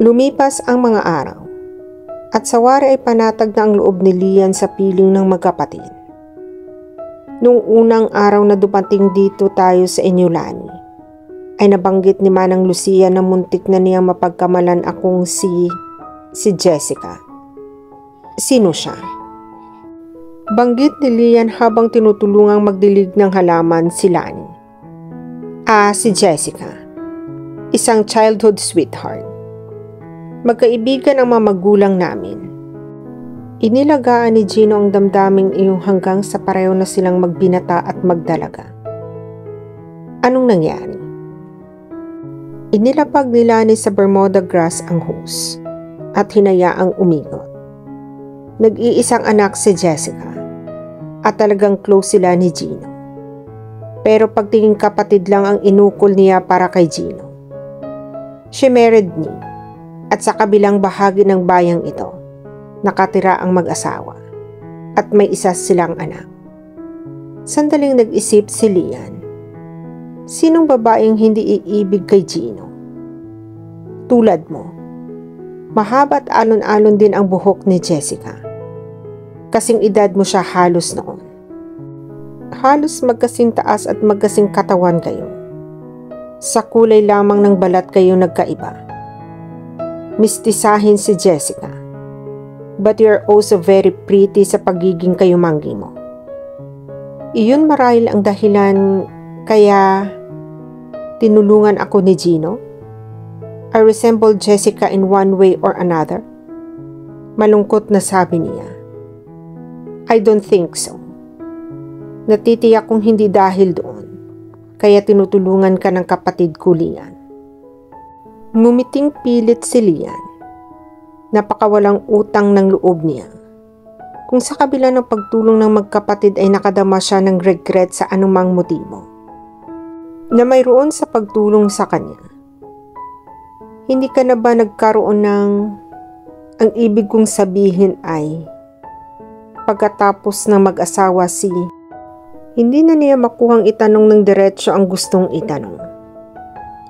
Lumipas ang mga araw at sa wari ay panatag na ang loob ni Lian sa piling ng magkapatid. Noong unang araw na dumating dito tayo sa Inyulani, ay nabanggit ni Manang Lucia na muntik na niyang mapagkamalan akong si Jessica. Sino siya? Banggit ni Lian habang tinutulungang magdilig ng halaman si Lani. Si Jessica. Isang childhood sweetheart. Magkaibigan ang mga magulang namin. Inilagaan ni Gino ang damdaming iyong hanggang sa pareho na silang magbinata at magdalaga. Anong nangyari? Inilapag ni Lani sa Bermuda grass ang hose at hinayaang umigot. Nag-iisang anak si Jessica at talagang close sila ni Gino. Pero pagtingin kapatid lang ang inukol niya para kay Gino. She married me. At sa kabilang bahagi ng bayang ito, nakatira ang mag-asawa at may isa silang anak. Sandaling nag-isip si Lian. Sinong babaeng hindi iibig kay Gino? Tulad mo, mahaba at alon-alon din ang buhok ni Jessica. Kasing edad mo siya halos noon. Halos magkasing taas at magkasing katawan kayo. Sa kulay lamang ng balat kayo nagkaiba. Mistisahin si Jessica. But you're also very pretty sa pagiging kayumanggi mo. Iyon marahil ang dahilan kaya tinulungan ako ni Gino. I resemble Jessica in one way or another. Malungkot na sabi niya. I don't think so. Natitiyak kong hindi dahil doon. Kaya tinutulungan ka ng kapatid ko, Lian. Ngumiting pilit si Lian. Napakawalang utang ng loob niya. Kung sa kabila ng pagtulong ng magkapatid ay nakadama siya ng regret sa anumang motibo na mayroon sa pagtulong sa kanya. Hindi ka na ba nagkaroon ng ang ibig kong sabihin ay pagkatapos ng mag-asawa hindi na niya makuhang itanong ng diretsyo ang gustong itanong.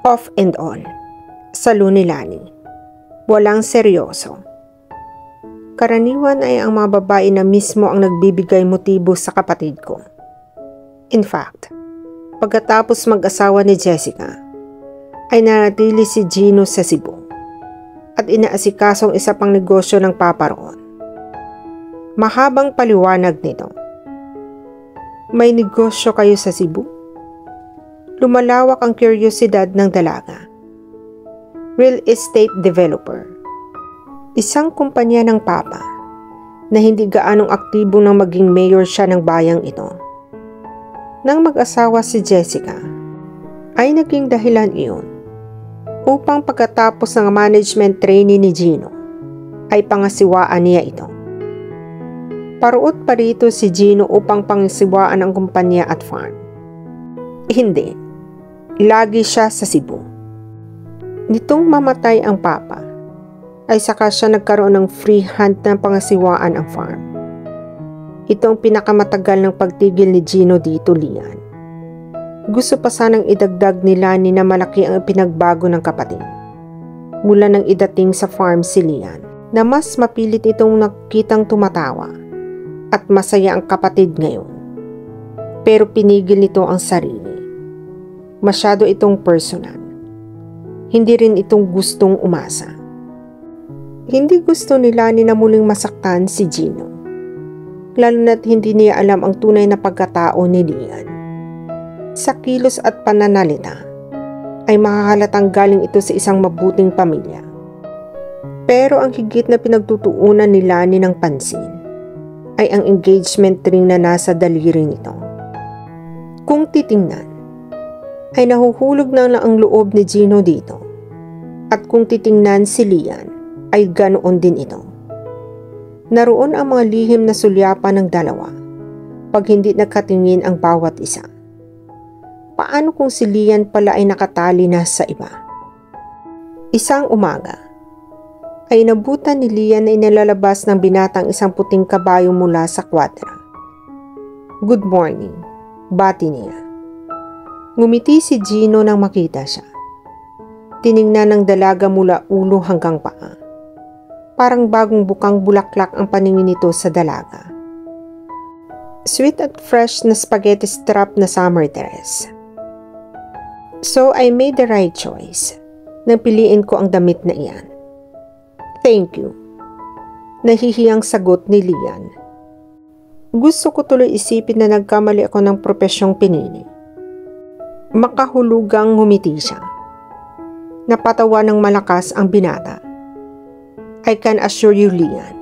Off and on. Salo ni Lani. Walang seryoso. Karaniwan ay ang mga babae na mismo ang nagbibigay motibo sa kapatid ko. In fact, pagkatapos mag-asawa ni Jessica, ay nanatili si Gino sa Cebu at inaasikasong isa pang negosyo ng papa roon. Mahabang paliwanag nito. May negosyo kayo sa Cebu? Lumalawak ang kuryosidad ng dalaga. Real estate developer. Isang kumpanya ng papa na hindi gaanong aktibo nang maging mayor siya ng bayang ito. Nang mag-asawa si Jessica, ay naging dahilan iyon upang pagkatapos ng management trainee ni Gino, ay pangasiwaan niya ito. Paruot pa rito si Gino upang pangasiwaan ang kumpanya at farm. Hindi, lagi siya sa Cebu. Nitong mamatay ang papa, ay saka siya nagkaroon ng free hand na pangasiwaan ang farm. Ito ang pinakamatagal ng pagtigil ni Gino dito, Lian. Gusto pa sanang idagdag ni Lani na malaki ang pinagbago ng kapatid. Mula nang idating sa farm si Lian, na mas mapilit itong nakitang tumatawa at masaya ang kapatid ngayon. Pero pinigil nito ang sarili. Masyado itong personal. Hindi rin itong gustong umasa. Hindi gusto ni Lani na muling masaktan si Gino. Lalo na't hindi niya alam ang tunay na pagkatao ni Lian. Sa kilos at pananalita, ay makahalatang galing ito sa isang mabuting pamilya. Pero ang higit na pinagtutuunan ni Lani ng pansin, ay ang engagement ring na nasa daliri nito. Kung titingnan, ay nahuhulog na lang ang loob ni Gino dito. At kung titingnan si Lian, ay ganoon din ito. Naroon ang mga lihim na sulyapan ng dalawa pag hindi nakatingin ang bawat isa. Paano kung si Lian pala ay nakatali na sa iba? Isang umaga, ay nabutan ni Lian na inalalabas ng binatang isang puting kabayo mula sa kwadra. Good morning, bati niya. Ngumiti si Gino nang makita siya. Tiningnan ng dalaga mula ulo hanggang paa. Parang bagong bukang bulaklak ang paningin nito sa dalaga. Sweet at fresh na spaghetti strap na summer dress. So I made the right choice nang piliin ko ang damit na iyan. Thank you. Nahihiyang sagot ni Lian. Gusto ko tuloy isipin na nagkamali ako ng propesyong pinili. Makahulugang ngumiti siya. Napatawa ng malakas ang binata. I can assure you, Lian,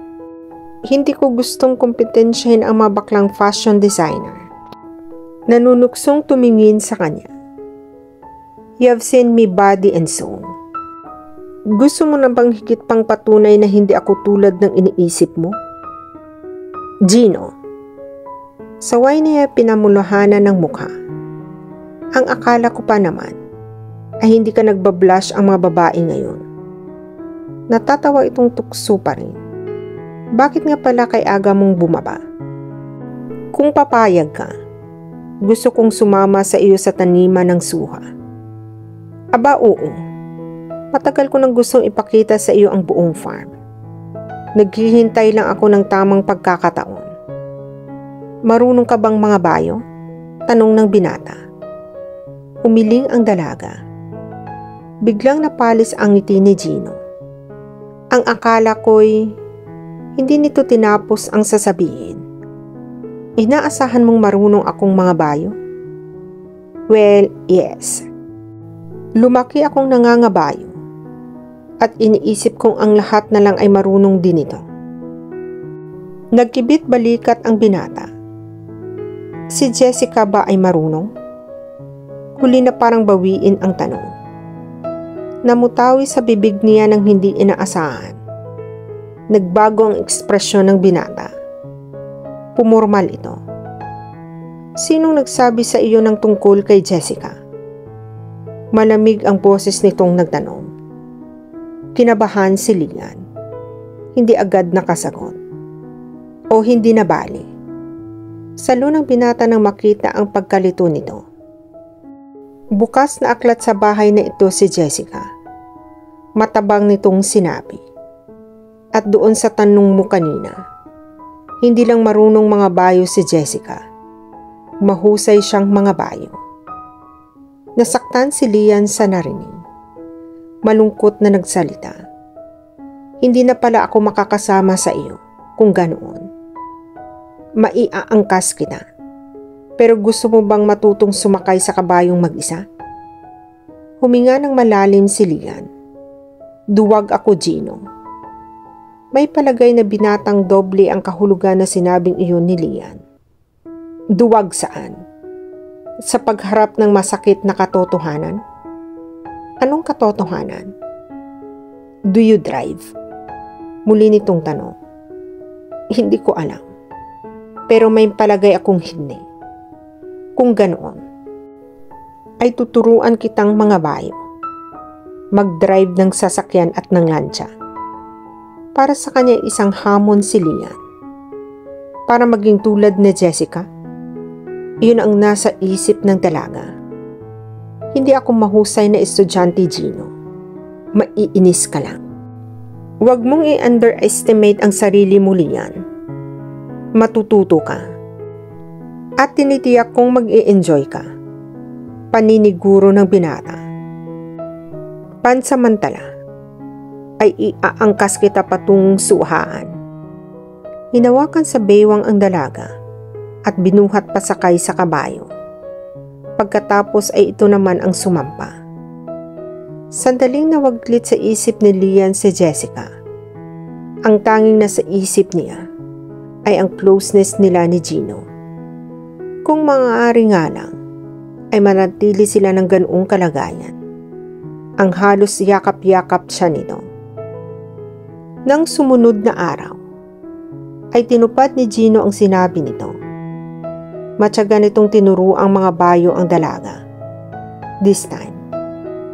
hindi ko gustong kompetensyahin ang mga baklang fashion designer. Nanunuksong tumingin sa kanya. You have seen me body and soul. Gusto mo na bang higit pang patunay na hindi ako tulad ng iniisip mo? Gino. Saway niya pinamuluhanan ng mukha. Ang akala ko pa naman ay hindi ka nagbablush ang mga babae ngayon. Natatawa itong tukso pa rin. Bakit nga pala kay aga mong bumaba? Kung papayag ka, gusto kong sumama sa iyo sa taniman ng suha. Aba oo. Matagal ko nang gustong ipakita sa iyo ang buong farm. Naghihintay lang ako ng tamang pagkakataon. Marunong ka bang mga bayo? Tanong ng binata. Umiling ang dalaga. Biglang napalis ang ngiti ni Gino. Ang akala ko'y hindi nito tinapos ang sasabihin. Inaasahan mong marunong akong mga bayo? Well, yes. Lumaki akong nangangabayo. At iniisip kong ang lahat na lang ay marunong din ito. Nagkibit balikat ang binata. Si Jessica ba ay marunong? Huli na parang bawiin ang tanong. Namutawi sa bibig niya ng hindi inaasahan. Nagbago ang ekspresyon ng binata. Pumormal ito. Sinong nagsabi sa iyo ng tungkol kay Jessica? Malamig ang boses nitong nagtanong. Kinabahan si Lian. Hindi agad nakasagot. O hindi nabali. Salo ng binata nang makita ang pagkalito nito. Bukas na aklat sa bahay na ito si Jessica. Matabang nitong sinabi. At doon sa tanong mo kanina, hindi lang marunong mga bayo si Jessica. Mahusay siyang mga bayo. Nasaktan si Lian sa narinig. Malungkot na nagsalita. Hindi na pala ako makakasama sa iyo kung ganoon. Maiaangkas kita. Pero gusto mo bang matutong sumakay sa kabayong mag-isa? Huminga ng malalim si Lian. Duwag ako, Gino. May palagay na binatang doble ang kahulugan na sinabing iyon ni Lian. Duwag saan? Sa pagharap ng masakit na katotohanan? Anong katotohanan? Do you drive? Muli nitong tanong. Hindi ko alam. Pero may palagay akong hindi. Kung ganoon, ay tuturuan kitang mga bayo. Mag-drive ng sasakyan at ng lancha. Para sa kanya isang hamon si Lian. Para maging tulad ni Jessica. Iyon ang nasa isip ng dalaga. Hindi ako mahusay na estudyante, Gino. Maiinis ka lang. Huwag mong i-underestimate ang sarili mo, Lian. Matututo ka. At tinitiyak kong mag-i-enjoy ka. Paniniguro ng binata. Pansamantala, ay iaangkas kita patungong suhaan. Hinawakan sa baywang ang dalaga at binuhat pasakay sa kabayo. Pagkatapos ay ito naman ang sumampa. Sandaling nawaglit sa isip ni Lian si Jessica. Ang tanging nasa isip niya ay ang closeness nila ni Gino. Kung maaari nga lang, ay manatili sila ng ganoong kalagayan. Ang halos yakap-yakap siya nito. Nang sumunod na araw, ay tinupad ni Gino ang sinabi nito. Matyaga nitong tinuro ang mga bayo ang dalaga. This time,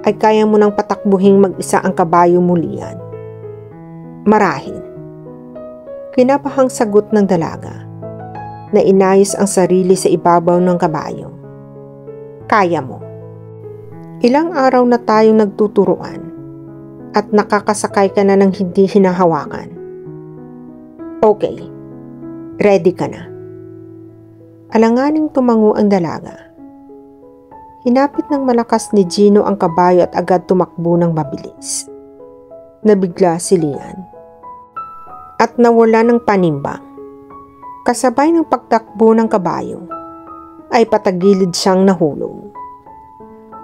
ay kaya mo nang patakbuhing mag-isa ang kabayo mo, Lian. Marahil. Kinabahang sagot ng dalaga na inayos ang sarili sa ibabaw ng kabayo. Kaya mo. Ilang araw na tayong nagtuturuan at nakakasakay ka na ng hindi hinahawakan. Okay, ready ka na. Alanganing tumango ang dalaga. Hinapit ng malakas ni Gino ang kabayo at agad tumakbo ng mabilis. Nabigla si Lian at nawala ng panimbang. Kasabay ng pagtakbo ng kabayo ay patagilid siyang nahulog.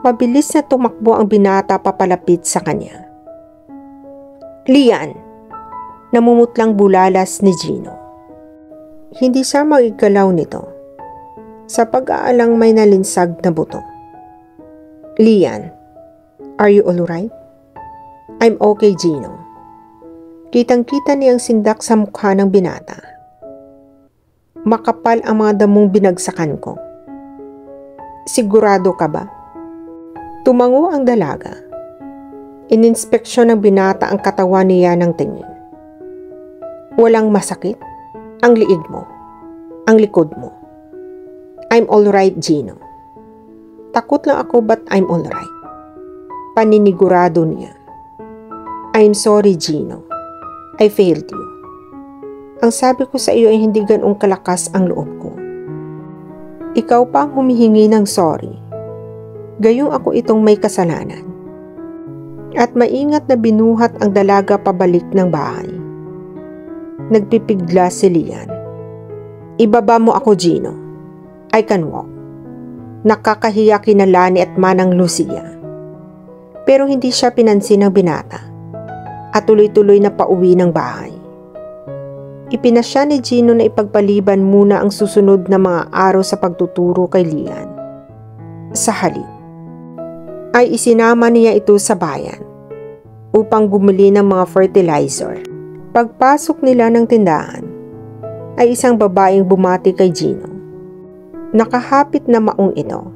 Mabilis na tumakbo ang binata papalapit sa kanya. Lian! Namumutlang bulalas ni Gino. Hindi siya magigalaw nito. Sa pag-aalang may nalinsag na buto. Lian, are you alright? I'm okay, Gino. Kitang-kita niyang sindak sa mukha ng binata. Makapal ang mga damong binagsakan ko. Sigurado ka ba? Tumango ang dalaga. Ininspeksyon ng binata ang katawan niya ng tingin. Walang masakit? Ang liig mo. Ang likod mo. I'm alright, Gino. Takot lang ako but I'm alright. Paninigurado niya. I'm sorry, Gino. I failed you. Ang sabi ko sa iyo ay hindi ganong kalakas ang loob ko. Ikaw pa ang humihingi ng sorry. Gayong ako itong may kasalanan. At maingat na binuhat ang dalaga pabalik ng bahay. Nagpipigla si Lian. Ibaba mo ako, Gino. I can walk. Nakakahiya kina Lani at Manang Lucia. Pero hindi siya pinansin ng binata at tuloy-tuloy na pauwi ng bahay. Ipinasya ni Gino na ipagpaliban muna ang susunod na mga araw sa pagtuturo kay Lian. Sa halip, ay isinama niya ito sa bayan upang bumili ng mga fertilizer. Pagpasok nila ng tindahan, ay isang babaeng bumati kay Gino. Nakahapit na maong ito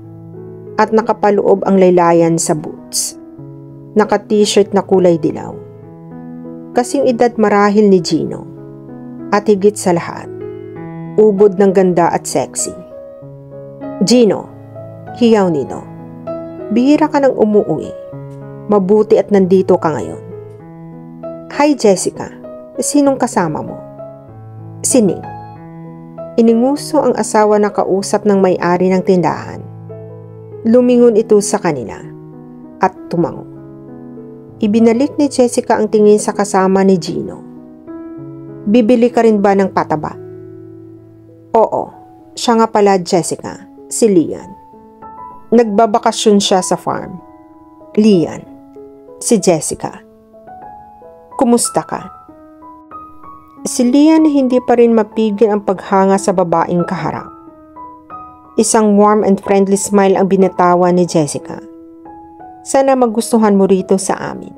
at nakapaloob ang laylayan sa boots. Naka-t-shirt na kulay dilaw. Kasing edad marahil ni Gino. At higit sa lahat, ubod ng ganda at sexy. Gino, hiyaw nito. Bihira ka nang umuwi. Mabuti at nandito ka ngayon. Hi Jessica, sinong kasama mo? Sining. Ininguso ang asawa na kausap ng may-ari ng tindahan. Lumingon ito sa kanila at tumango. Ibinalik ni Jessica ang tingin sa kasama ni Gino. Bibili ka rin ba ng pataba? Oo, siya nga pala Jessica, si Lian. Nagbabakasyon siya sa farm. Lian, si Jessica. Kumusta ka? Si Lian hindi pa rin mapigil ang paghanga sa babaeng kaharap. Isang warm and friendly smile ang binatawan ni Jessica. Sana magustuhan mo rito sa amin.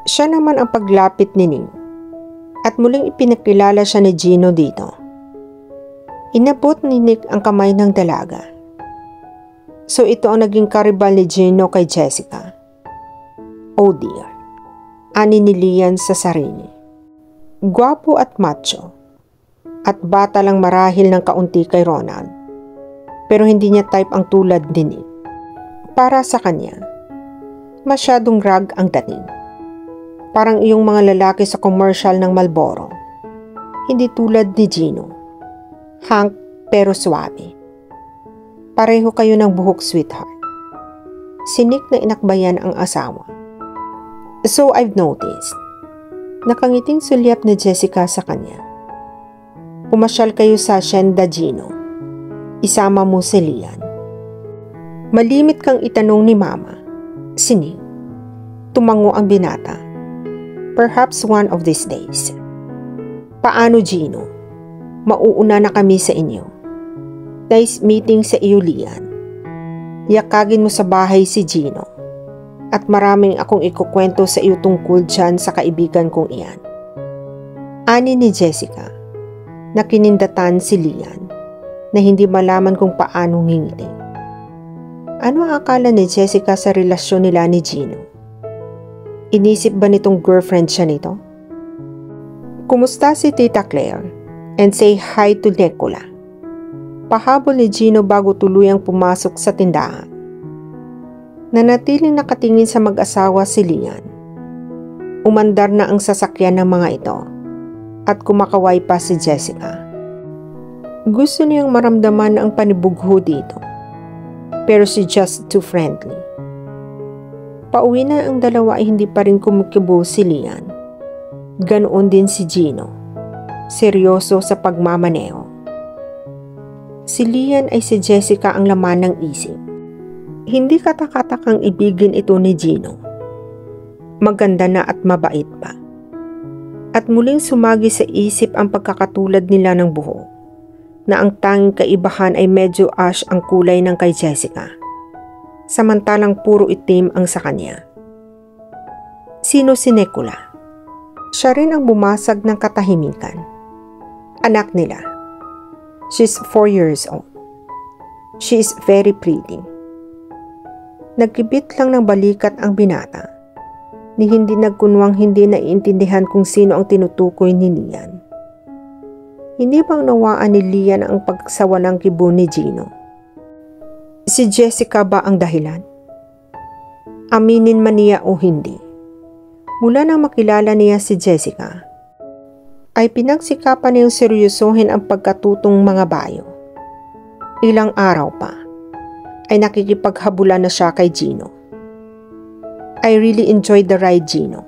Siya naman ang paglapit ni Ning. At muling ipinakilala siya ni Gino dito. Inabot ni Nick ang kamay ng dalaga. So ito ang naging karibal ni Gino kay Jessica. Oh dear. Ani ni Lian sa sarili. Gwapo at macho. At bata lang marahil ng kaunti kay Ronald. Pero hindi niya type ang tulad ni Nick. Para sa kanya, masyadong rag ang dating. Parang iyong mga lalaki sa commercial ng Marlboro. Hindi tulad ni Gino. Hank pero suwabe. Pareho kayo ng buhok, sweetheart. Sinik na inakbayan ang asawa. So I've noticed. Nakangiting sulyap ni Jessica sa kanya. Pumasyal kayo sa Hacienda Gino. Isama mo si Lian. Malimit kang itanong ni Mama. Sinik. Tumango ang binata. Perhaps one of these days. Paano, Gino? Mauuna na kami sa inyo. Nice meeting sa iyo, Lian. Yakagin mo sa bahay si Gino. At maraming akong ikukwento sa iyo tungkol dyan sa kaibigan kong iyan. Ani ni Jessica, nakinindatan si Lian na hindi malaman kung paano ngingiti. Ano ang akala ni Jessica sa relasyon nila ni Gino? Inisip ba nitong girlfriend siya nito? Kumusta si Tita Claire? And say hi to Nicola. Pahabol ni Gino bago tuluyang pumasok sa tindahan. Nanatiling nakatingin sa mag-asawa si Lian. Umandar na ang sasakyan ng mga ito at kumakaway pa si Jessica. Gusto niyang maramdaman ang panibugho dito, pero si just too friendly. Pauwi na ang dalawa ay hindi pa rin kumikibo si Lian. Ganoon din si Gino, seryoso sa pagmamaneho. Si Lian ay si Jessica ang laman ng isip. Hindi katakatakang ibigin ito ni Gino. Maganda na at mabait pa. At muling sumagi sa isip ang pagkakatulad nila ng buhok, na ang tanging kaibahan ay medyo ash ang kulay ng kay Jessica, samantalang puro itim ang sa kanya. Sino si Nicola? Siya rin ang bumasag ng katahimikan. Anak nila. She's 4 years old. She is very pretty. Nagkibit lang ng balikat ang binata, ni hindi nagkunwang hindi naiintindihan kung sino ang tinutukoy ni Lian. Hindi bang nawaan ni Lian ang pagsawa ng kibo ni Gino? Si Jessica ba ang dahilan? Aminin man niya o hindi, mula nang makilala niya si Jessica, ay pinagsikapan niyang seryosohin ang pagkatutong mga bayo. Ilang araw pa, ay nakikipaghabulan na siya kay Gino. I really enjoyed the ride, Gino.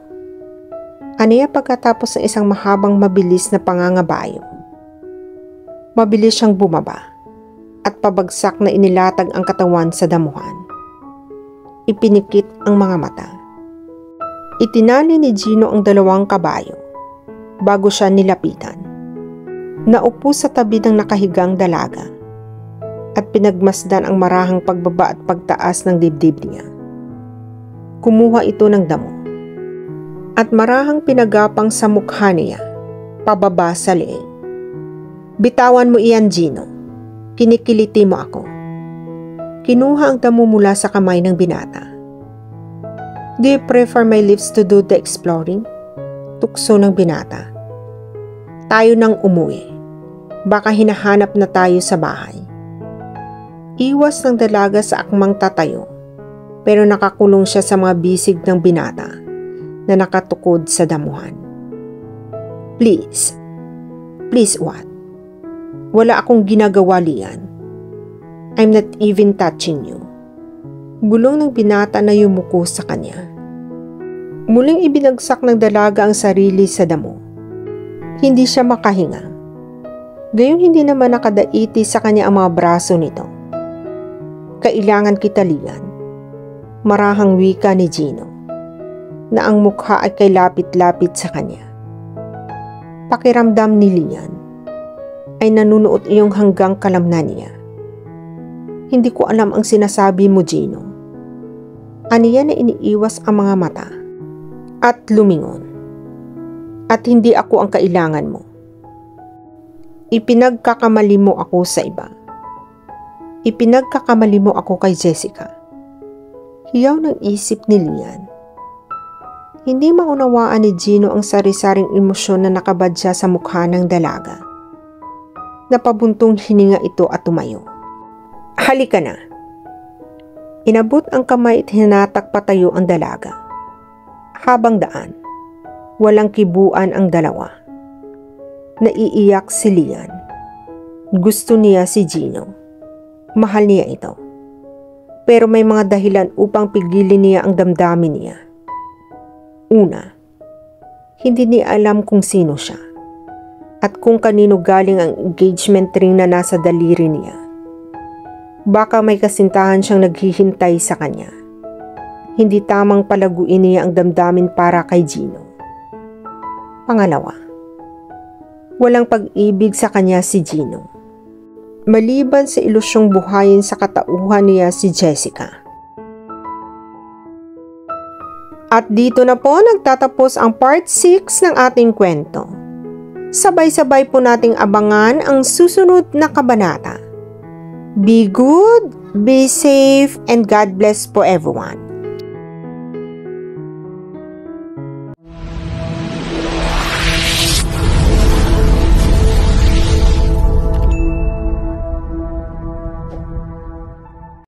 Aniya pagkatapos ng isang mahabang mabilis na pangangabayo. Mabilis siyang bumaba at pabagsak na inilatag ang katawan sa damuhan. Ipinikit ang mga mata. Itinali ni Gino ang 2 kabayo bago siya nilapitan. Naupo sa tabi ng nakahigang dalaga at pinagmasdan ang marahang pagbaba at pagtaas ng dibdib niya. Kumuha ito ng damo at marahang pinagapang sa mukha niya, pababa sa leeg. Bitawan mo iyan, Gino. Kinikiliti mo ako. Kinuha ang damo mula sa kamay ng binata. Do you prefer my lips to do the exploring? Tukso ng binata. Tayo nang umuwi. Baka hinahanap na tayo sa bahay. Iwas ng dalaga sa akmang tatayo, pero nakakulong siya sa mga bisig ng binata na nakatukod sa damuhan. Please. Please what? Wala akong ginagawa, Lian. I'm not even touching you. Bulong ng binata na yumuko sa kanya. Muling ibinagsak ng dalaga ang sarili sa damo. Hindi siya makahinga. Gayong hindi naman nakadaiti sa kanya ang mga braso nito. Kailangan kita, Lian. Marahang wika ni Gino, na ang mukha ay kay lapit-lapit sa kanya. Pakiramdam ni Lian ay nanunuot iyong hanggang kalamnan niya. Hindi ko alam ang sinasabi mo, Gino. Aniya na iniiwas ang mga mata at lumingon. At hindi ako ang kailangan mo. Ipinagkakamali mo ako sa iba. Ipinagkakamali mo ako kay Jessica. Hiyaw ng isip ni Lian. Hindi maunawaan ni Gino ang sari-saring emosyon na nakabadya sa mukha ng dalaga. Napabuntong hininga ito at tumayo. Halika na. Inabot ang kamay at hinatak patayo ang dalaga. Habang daan, walang kibuan ang dalawa. Naiiyak si Lian. Gusto niya si Gino. Mahal niya ito. Pero may mga dahilan upang pigilin niya ang damdamin niya. Una, hindi niya alam kung sino siya at kung kanino galing ang engagement ring na nasa daliri niya. Baka may kasintahan siyang naghihintay sa kanya. Hindi tamang palaguin niya ang damdamin para kay Gino. Pangalawa, walang pag-ibig sa kanya si Gino. Maliban sa ilusyong buhayin sa katauhan niya si Jessica. At dito na po nagtatapos ang part 6 ng ating kwento. Sabay-sabay po nating abangan ang susunod na kabanata. Be good, be safe, and God bless po everyone.